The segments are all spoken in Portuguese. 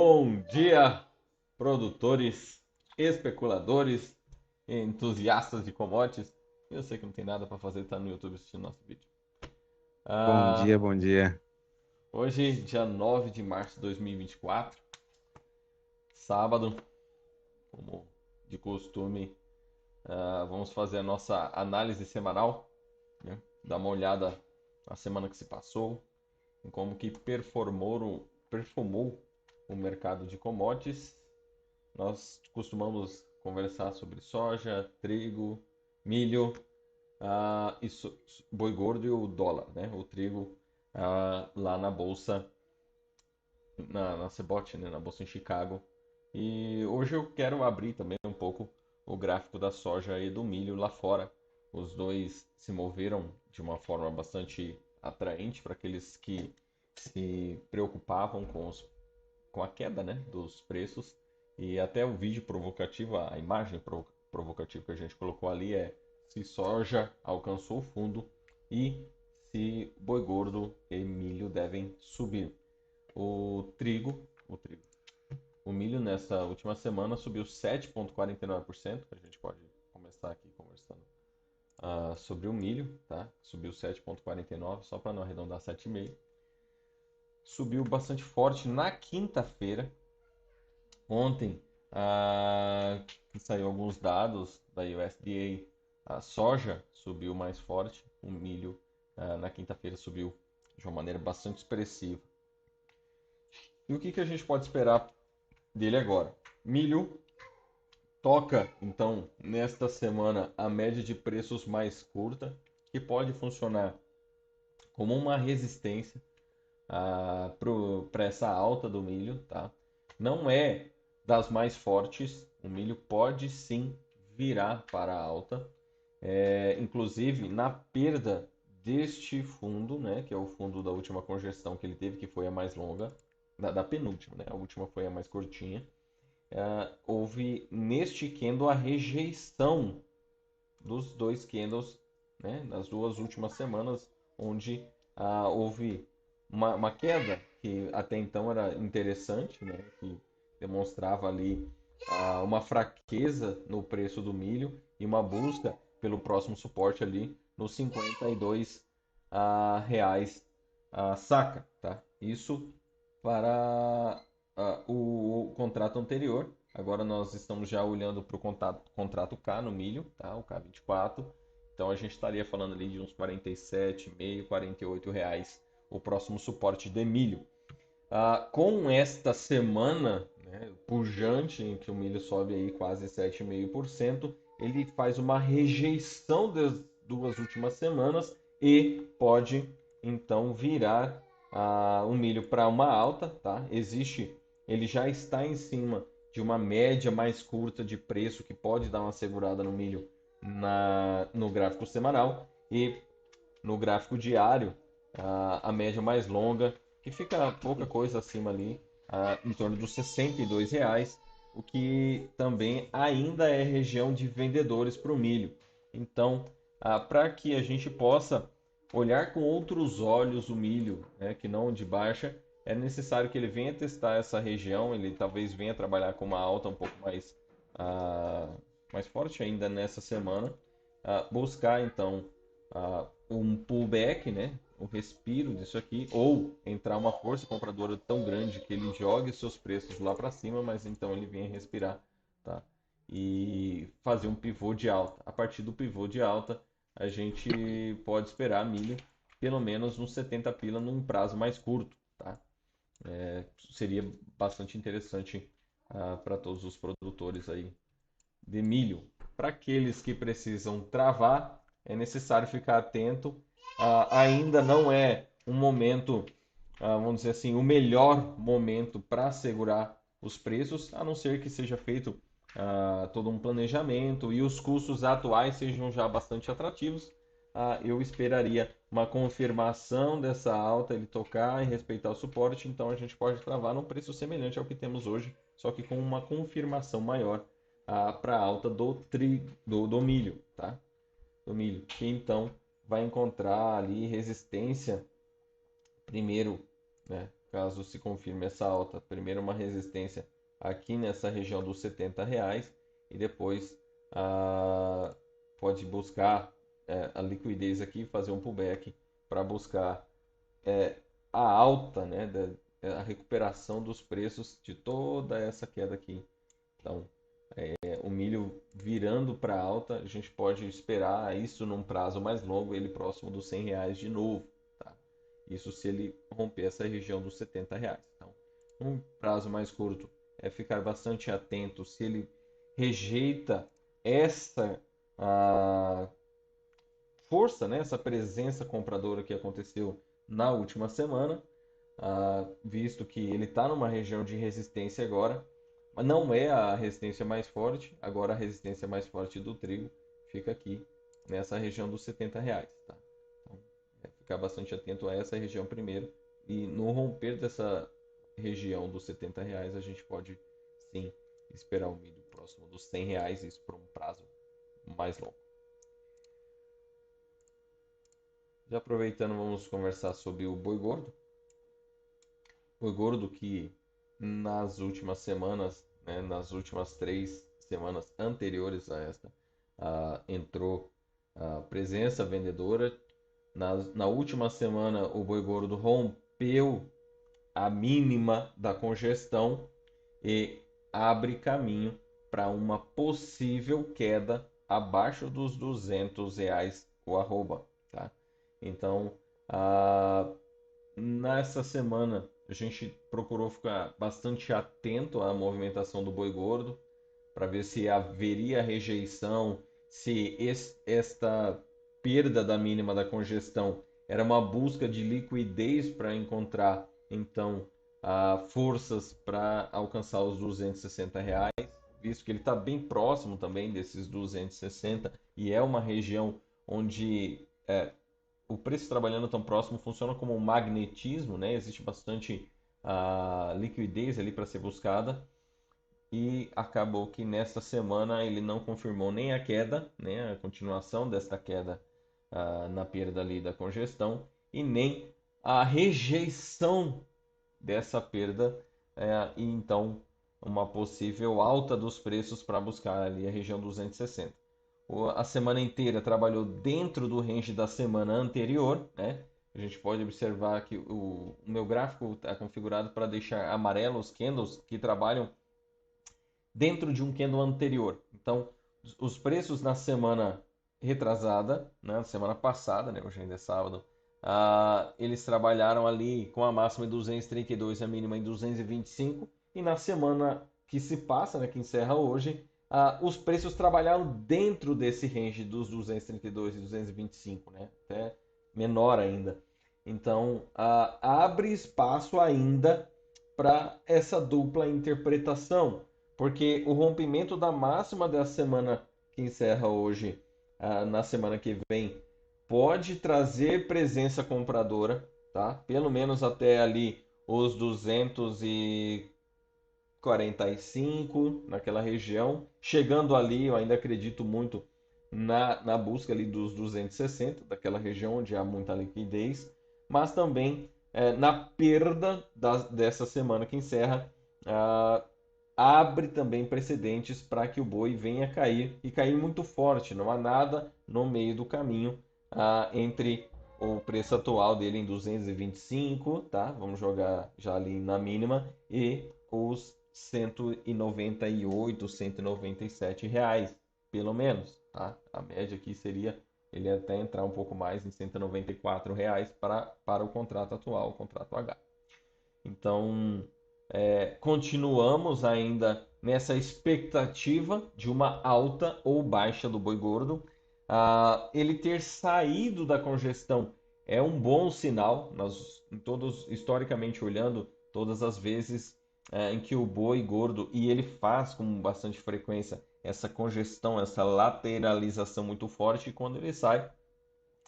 Bom dia, produtores, especuladores, entusiastas de commodities. Eu sei que não tem nada para fazer, tá no YouTube assistindo nosso vídeo. Bom Ah, dia, bom dia. hoje, dia 9 de março de 2024, sábado, como de costume, vamos fazer a nossa análise semanal, né? Dar uma olhada na semana que se passou, em como que perfumou o mercado de commodities. Nós costumamos conversar sobre soja, trigo, milho, boi gordo e o dólar, né? O trigo lá na bolsa, na Cebot, né? Na bolsa em Chicago. E hoje eu quero abrir também um pouco o gráfico da soja e do milho lá fora. Os dois se moveram de uma forma bastante atraente para aqueles que se preocupavam com a queda, né, dos preços. E até o vídeo provocativo, a imagem provocativa que a gente colocou ali é se soja alcançou o fundo e se boi gordo e milho devem subir. O milho nessa última semana subiu 7,49%. A gente pode começar aqui conversando sobre o milho, tá? Subiu 7,49, só para não arredondar 7,5. Subiu bastante forte na quinta-feira. Ontem saiu alguns dados da USDA. A soja subiu mais forte, o milho na quinta-feira subiu de uma maneira bastante expressiva. E o que a gente pode esperar dele agora? Milho toca, então, nesta semana, a média de preços mais curta, que pode funcionar como uma resistência para essa alta do milho, tá? Não é das mais fortes, o milho pode sim virar para a alta, inclusive na perda deste fundo, né, que é o fundo da última congestão que ele teve, que foi a mais longa, da penúltima, né, a última foi a mais curtinha. Houve neste candle a rejeição dos dois candles, né, nas duas últimas semanas, onde houve uma queda que até então era interessante, né, que demonstrava ali uma fraqueza no preço do milho e uma busca pelo próximo suporte ali nos 52 reais a saca, tá? Isso para o contrato anterior. Agora nós estamos já olhando para o contrato K no milho, tá? O K24. Então a gente estaria falando ali de uns 47,5, R$ 48 o próximo suporte de milho. Com esta semana, né, pujante em que o milho sobe aí quase 7,5%, ele faz uma rejeição das duas últimas semanas e pode então virar o milho para uma alta, tá? Ele já está em cima de uma média mais curta de preço que pode dar uma segurada no milho no gráfico semanal e no gráfico diário, a média mais longa, que fica pouca coisa acima ali, em torno dos R$ 62, o que também ainda é região de vendedores para o milho. Então, para que a gente possa olhar com outros olhos o milho, né, que não de baixa, é necessário que ele venha testar essa região, ele talvez venha trabalhar com uma alta um pouco ah, mais forte ainda nessa semana, buscar então um pullback, né? O respiro disso aqui, ou entrar uma força compradora tão grande que ele jogue seus preços lá para cima, mas então ele venha respirar, tá? E fazer um pivô de alta. A partir do pivô de alta, a gente pode esperar milho pelo menos uns 70 pila num prazo mais curto, tá? Seria bastante interessante para todos os produtores aí de milho. Para aqueles que precisam travar, é necessário ficar atento. Ainda não é um momento, vamos dizer assim, o melhor momento para segurar os preços, a não ser que seja feito todo um planejamento e os custos atuais sejam já bastante atrativos. Eu esperaria uma confirmação dessa alta, ele tocar e respeitar o suporte, então a gente pode travar num preço semelhante ao que temos hoje, só que com uma confirmação maior para a alta do milho, tá? Do milho, que então vai encontrar ali resistência primeiro, né? caso se confirme essa alta, primeiro uma resistência aqui nessa região dos R$ 70 e depois pode buscar a liquidez aqui, fazer um pullback para buscar a alta, né, a recuperação dos preços de toda essa queda aqui. Então, o milho virando para alta, a gente pode esperar isso num prazo mais longo, ele próximo dos R$ 100 de novo, tá? Isso se ele romper essa região dos R$ 70. Então, num prazo mais curto, é ficar bastante atento se ele rejeita essa força, né, essa presença compradora que aconteceu na última semana, visto que ele está numa região de resistência agora, mas não é a resistência mais forte. Agora a resistência mais forte do trigo fica aqui nessa região dos R$ 70, tá? Então, ficar bastante atento a essa região primeiro, e no romper dessa região dos R$ 70 a gente pode sim esperar o milho próximo dos R$ 100, isso por um prazo mais longo. Já aproveitando, vamos conversar sobre o boi gordo. Boi gordo que nas últimas semanas, né, nas últimas 3 semanas anteriores a esta, entrou a presença vendedora. Na última semana, o boi gordo rompeu a mínima da congestão e abre caminho para uma possível queda abaixo dos R$ 200 o arroba, tá? Então, nessa semana a gente procurou ficar bastante atento à movimentação do boi gordo para ver se haveria rejeição, se esta perda da mínima da congestão era uma busca de liquidez para encontrar então forças para alcançar os R$ 260, visto que ele está bem próximo também desses 260 e é uma região onde o preço trabalhando tão próximo funciona como um magnetismo, né? Existe bastante liquidez ali para ser buscada. E acabou que nesta semana ele não confirmou nem a queda, né, a continuação desta queda na perda ali da congestão, e nem a rejeição dessa perda, e então uma possível alta dos preços para buscar ali a região 260. A semana inteira trabalhou dentro do range da semana anterior, né? A gente pode observar que o meu gráfico está configurado para deixar amarelo os candles que trabalham dentro de um candle anterior. Então, os preços na semana retrasada, né, semana passada, né, hoje ainda é sábado, eles trabalharam ali com a máxima em 232 e a mínima em 225, e na semana que se passa, né, que encerra hoje, os preços trabalharam dentro desse range dos 232 e 225, né, até menor ainda. Então, abre espaço ainda para essa dupla interpretação, porque o rompimento da máxima da semana que encerra hoje, na semana que vem, pode trazer presença compradora, tá? Pelo menos até ali os 245 naquela região. Chegando ali, eu ainda acredito muito na busca ali dos 260, daquela região onde há muita liquidez, mas também na perda dessa semana que encerra, abre também precedentes para que o boi venha cair, e cair muito forte. Não há nada no meio do caminho entre o preço atual dele em 225, tá? Vamos jogar já ali na mínima, e os 198, R$ 197, pelo menos, tá? A média aqui seria ele até entrar um pouco mais em R$ 194 para o contrato atual, o contrato H. Então, continuamos ainda nessa expectativa de uma alta ou baixa do boi gordo. Ele ter saído da congestão é um bom sinal. Nós, todos, historicamente olhando, todas as vezes em que o boi gordo, e ele faz com bastante frequência essa congestão, essa lateralização muito forte, e quando ele sai,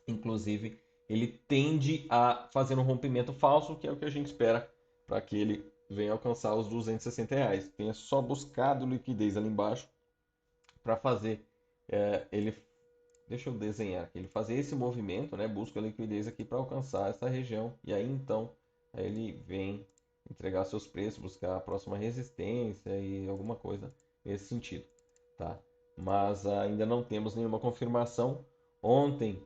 inclusive, ele tende a fazer um rompimento falso, que é o que a gente espera para que ele venha alcançar os R$ 260. Tenha só buscado liquidez ali embaixo para fazer ele. Deixa eu desenhar aqui. Ele fazer esse movimento, né? Busca liquidez aqui para alcançar essa região, e aí então aí ele vem entregar seus preços, buscar a próxima resistência e alguma coisa nesse sentido, tá? Mas ainda não temos nenhuma confirmação. Ontem,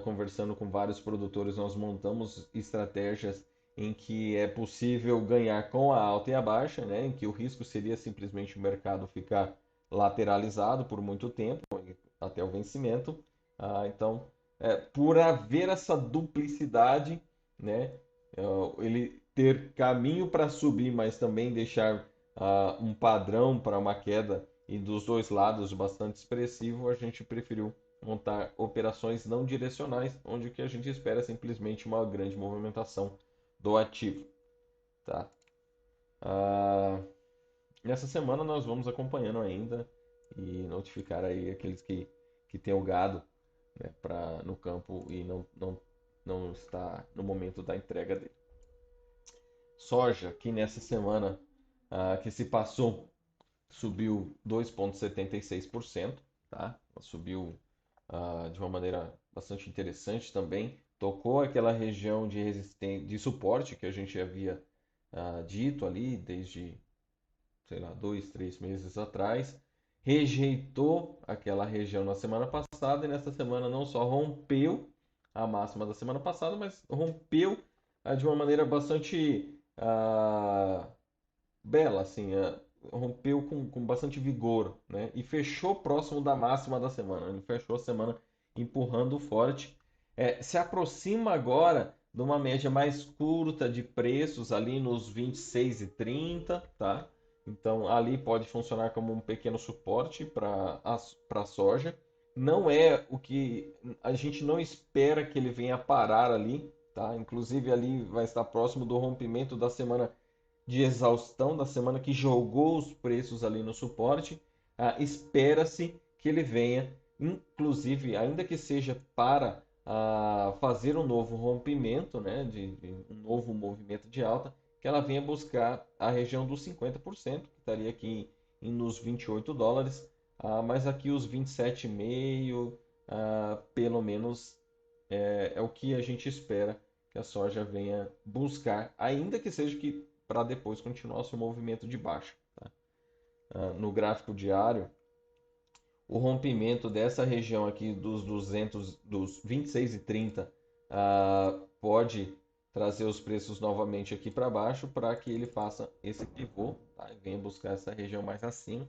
conversando com vários produtores, nós montamos estratégias em que é possível ganhar com a alta e a baixa, né? Em que o risco seria simplesmente o mercado ficar lateralizado por muito tempo, até o vencimento. Então, por haver essa duplicidade, né? Ele ter caminho para subir, mas também deixar um padrão para uma queda e dos dois lados bastante expressivo, a gente preferiu montar operações não direcionais, onde o que a gente espera é simplesmente uma grande movimentação do ativo, tá? Ah, nessa semana nós vamos acompanhando ainda e notificar aí aqueles que têm o gado, né, no campo e não está no momento da entrega dele. Soja, que nessa semana que se passou, subiu 2,76%, tá? Subiu de uma maneira bastante interessante também. Tocou aquela região de resistência, de suporte que a gente havia dito ali desde, sei lá, 2, 3 meses atrás. Rejeitou aquela região na semana passada e nessa semana não só rompeu a máxima da semana passada, mas rompeu de uma maneira bastante bela, assim, rompeu com bastante vigor, né? E fechou próximo da máxima da semana. Ele fechou a semana empurrando forte. Se aproxima agora de uma média mais curta de preços ali nos 26,30, tá? Então ali pode funcionar como um pequeno suporte para a soja. Não é o que a gente não espera que ele venha parar ali, tá? Inclusive ali vai estar próximo do rompimento da semana de exaustão da semana que jogou os preços ali no suporte. Espera-se que ele venha, inclusive, ainda que seja para fazer um novo rompimento, né, de um novo movimento de alta, que ela venha buscar a região dos 50%, que estaria aqui nos US$ 28, mas aqui os 27,5, pelo menos é o que a gente espera que a soja venha buscar, ainda que seja que para depois continuar seu movimento de baixa. Tá? No gráfico diário, o rompimento dessa região aqui dos 26,30 pode trazer os preços novamente aqui para baixo para que ele faça esse pivô, tá? E venha buscar essa região mais acima.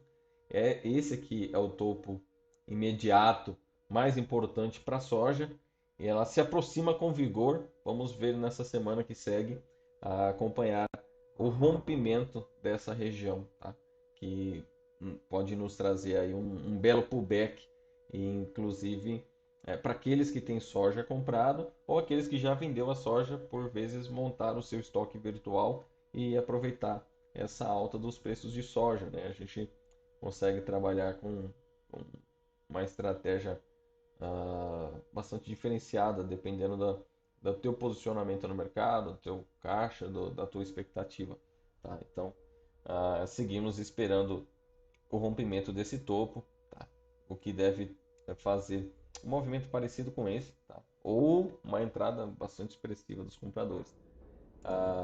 Esse aqui é o topo imediato mais importante para a soja e ela se aproxima com vigor. Vamos ver nessa semana que segue acompanhar o rompimento dessa região, tá? Que pode nos trazer aí um belo pullback, e inclusive para aqueles que têm soja comprado ou aqueles que já vendeu a soja, por vezes montar o seu estoque virtual e aproveitar essa alta dos preços de soja, né? A gente consegue trabalhar com uma estratégia bastante diferenciada, dependendo do teu posicionamento no mercado, do teu caixa, da tua expectativa, tá? Então, seguimos esperando o rompimento desse topo, tá? O que deve fazer um movimento parecido com esse, tá? Ou uma entrada bastante expressiva dos compradores.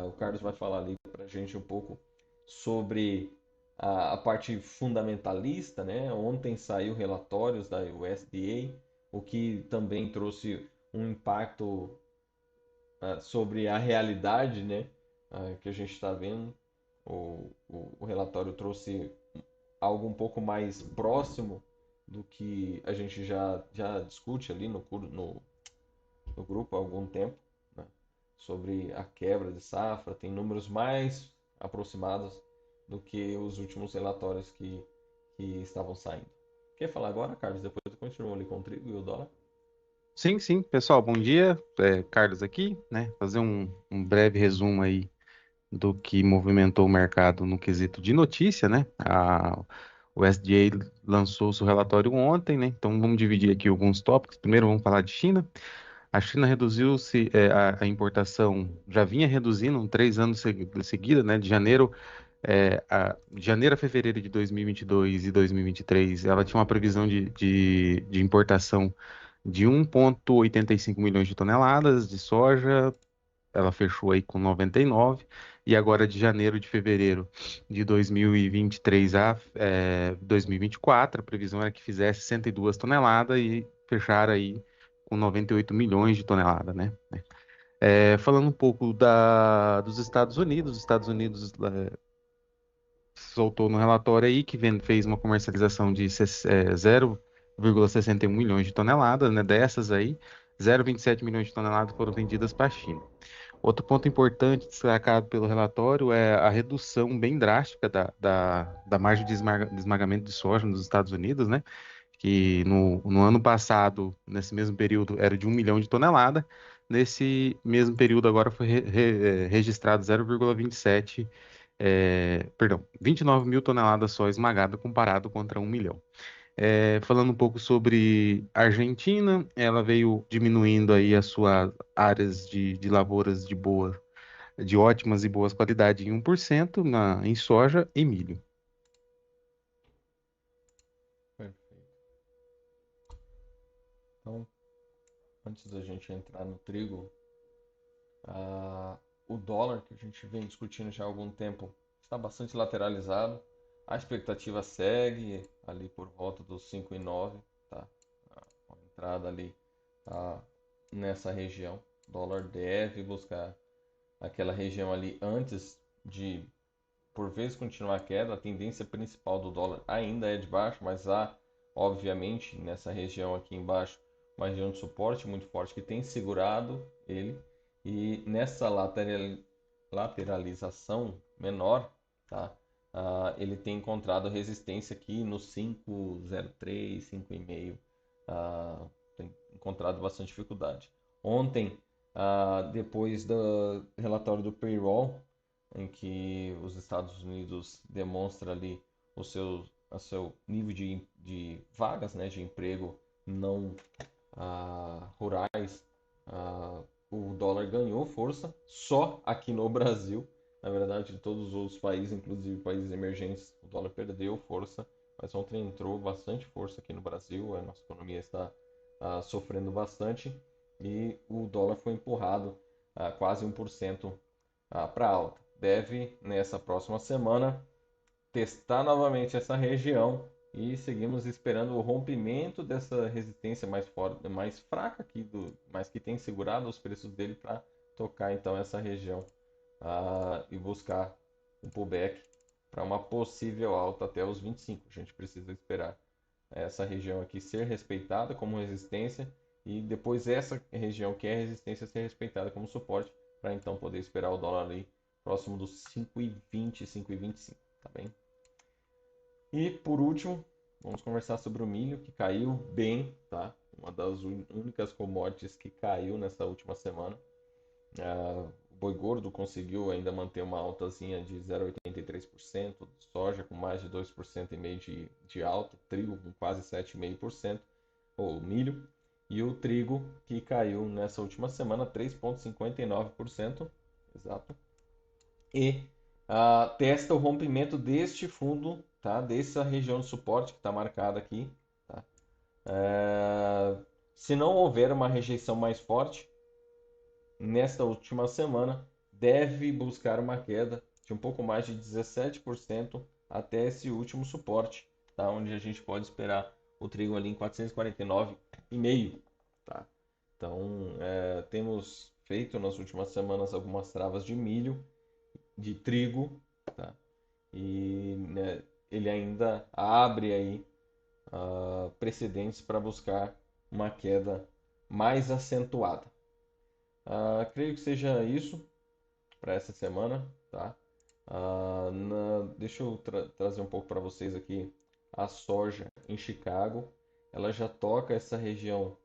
O Carlos vai falar ali para a gente um pouco sobre a parte fundamentalista, né? Ontem saiu relatórios da USDA, o que também trouxe um impacto sobre a realidade, né? Que a gente está vendo. O relatório trouxe algo um pouco mais próximo do que a gente já discute ali no grupo há algum tempo, né? Sobre a quebra de safra, tem números mais aproximados do que os últimos relatórios que estavam saindo. Quer falar agora, Carlos? Depois eu continuo ali com o trigo e o dólar. Sim, sim, pessoal, bom dia. Carlos aqui, né? Fazer um breve resumo aí do que movimentou o mercado no quesito de notícia, né? O SDA lançou o seu relatório ontem, né? Então vamos dividir aqui alguns tópicos. Primeiro vamos falar de China. A China reduziu-se, a importação já vinha reduzindo 3 anos seguida, né? De janeiro a fevereiro de 2022 e 2023, ela tinha uma previsão de importação de 1,85 milhões de toneladas de soja, ela fechou aí com 99, e agora de janeiro de fevereiro de 2023 a 2024, a previsão era que fizesse 102 toneladas e fechar aí com 98 milhões de toneladas, né? Falando um pouco dos Estados Unidos, os Estados Unidos soltou no relatório aí que fez uma comercialização de 0,61 milhões de toneladas, né? Dessas aí, 0,27 milhões de toneladas foram vendidas para a China. Outro ponto importante destacado pelo relatório é a redução bem drástica da margem de esmagamento de soja nos Estados Unidos, né? Que no ano passado, nesse mesmo período, era de 1 milhão de tonelada. Nesse mesmo período agora foi registrado 0,27, perdão, 29 mil toneladas só esmagada comparado contra 1 milhão. Falando um pouco sobre a Argentina, ela veio diminuindo aí as suas áreas de lavouras de ótimas e boas qualidades em 1% em soja e milho. Perfeito. Então, antes da gente entrar no trigo, ah, o dólar, que a gente vem discutindo já há algum tempo, está bastante lateralizado. A expectativa segue ali por volta dos 5,9, tá? A entrada ali tá nessa região. O dólar deve buscar aquela região ali antes de, por vezes, continuar a queda. A tendência principal do dólar ainda é de baixo, mas há, obviamente, nessa região aqui embaixo, uma região de suporte muito forte que tem segurado ele. E nessa lateralização menor, tá? Ele tem encontrado resistência aqui no 5,03, 5,5. Tem encontrado bastante dificuldade. Ontem, depois do relatório do payroll, em que os Estados Unidos demonstra ali o seu nível de vagas, né, de emprego não rurais, o dólar ganhou força só aqui no Brasil. Na verdade, de todos os outros países, inclusive países emergentes, o dólar perdeu força, mas ontem entrou bastante força aqui no Brasil. A nossa economia está sofrendo bastante e o dólar foi empurrado quase 1% para alta. Deve, nessa próxima semana, testar novamente essa região e seguimos esperando o rompimento dessa resistência mais forte, mais fraca aqui mas que tem segurado os preços dele para tocar então essa região e buscar um pullback para uma possível alta até os 25. A gente precisa esperar essa região aqui ser respeitada como resistência e depois essa região que é resistência ser respeitada como suporte para então poder esperar o dólar ali próximo dos 5,20, 5,25, tá bem? E por último, vamos conversar sobre o milho, que caiu bem, tá? Uma das únicas commodities que caiu nessa última semana. O boi gordo conseguiu ainda manter uma altazinha de 0,83%, soja com mais de 2,5% de alta, trigo com quase 7,5%, ou milho, e o trigo que caiu nessa última semana 3,59%, exato, e testa o rompimento deste fundo, tá? Dessa região de suporte que está marcada aqui. Tá? Se não houver uma rejeição mais forte, nesta última semana, deve buscar uma queda de um pouco mais de 17% até esse último suporte, tá? Onde a gente pode esperar o trigo ali em 449,5. Tá? Então, temos feito nas últimas semanas algumas travas de milho, de trigo, tá? E né, ele ainda abre aí precedentes para buscar uma queda mais acentuada. Creio que seja isso para essa semana, tá? Deixa eu trazer um pouco para vocês aqui a soja em Chicago. Ela já toca essa região.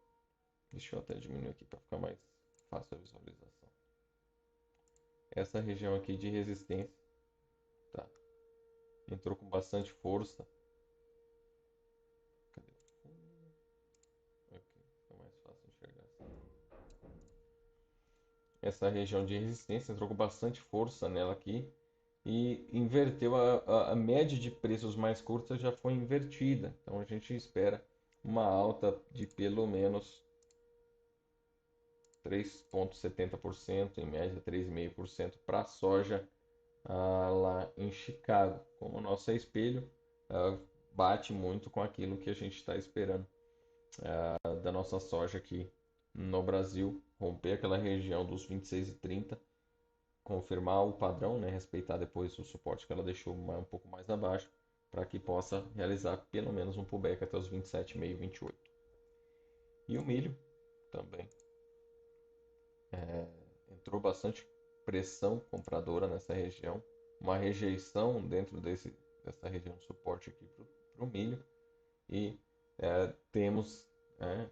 Deixa eu até diminuir aqui para ficar mais fácil a visualização. Essa região aqui de resistência, tá? Entrou com bastante força. Cadê o fundo? Aqui, fica mais fácil enxergar assim. Essa região de resistência entrou com bastante força nela aqui e inverteu a média de preços mais curta já foi invertida. Então a gente espera uma alta de pelo menos 3,70%, em média 3,5% para a soja lá em Chicago. Como o nosso é espelho, bate muito com aquilo que a gente está esperando da nossa soja aqui no Brasil, romper aquela região dos 26,30, confirmar o padrão, né, respeitar depois o suporte que ela deixou um pouco mais abaixo, para que possa realizar pelo menos um pullback até os 27,5, 28. E o milho também entrou bastante pressão compradora nessa região, uma rejeição dentro dessa região de suporte aqui para o milho, e temos,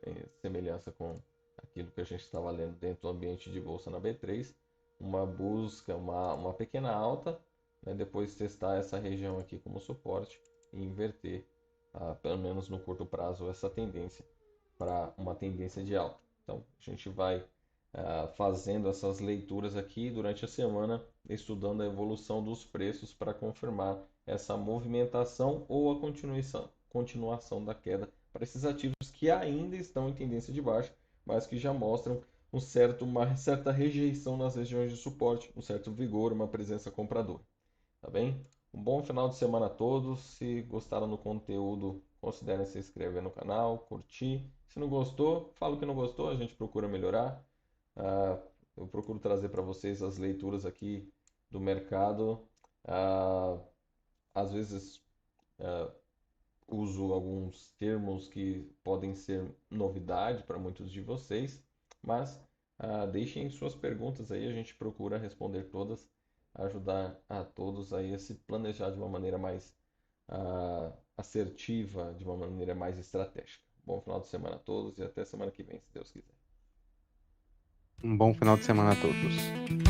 em semelhança com aquilo que a gente estava lendo dentro do ambiente de bolsa na B3, uma busca, uma pequena alta, né, depois testar essa região aqui como suporte e inverter, pelo menos no curto prazo, essa tendência para uma tendência de alta. Então, a gente vai fazendo essas leituras aqui durante a semana, estudando a evolução dos preços para confirmar essa movimentação ou a continuação da queda para esses ativos que ainda estão em tendência de baixa, mas que já mostram uma certa rejeição nas regiões de suporte, um certo vigor, uma presença compradora. Tá bem? Um bom final de semana a todos. Se gostaram do conteúdo, considerem se inscrever no canal, curtir. Se não gostou, fala o que não gostou, a gente procura melhorar. Ah, eu procuro trazer para vocês as leituras aqui do mercado. Ah, às vezes uso alguns termos que podem ser novidade para muitos de vocês, mas deixem suas perguntas aí, a gente procura responder todas, ajudar a todos aí a se planejar de uma maneira mais assertiva, de uma maneira mais estratégica. Bom final de semana a todos e até semana que vem, se Deus quiser. Um bom final de semana a todos.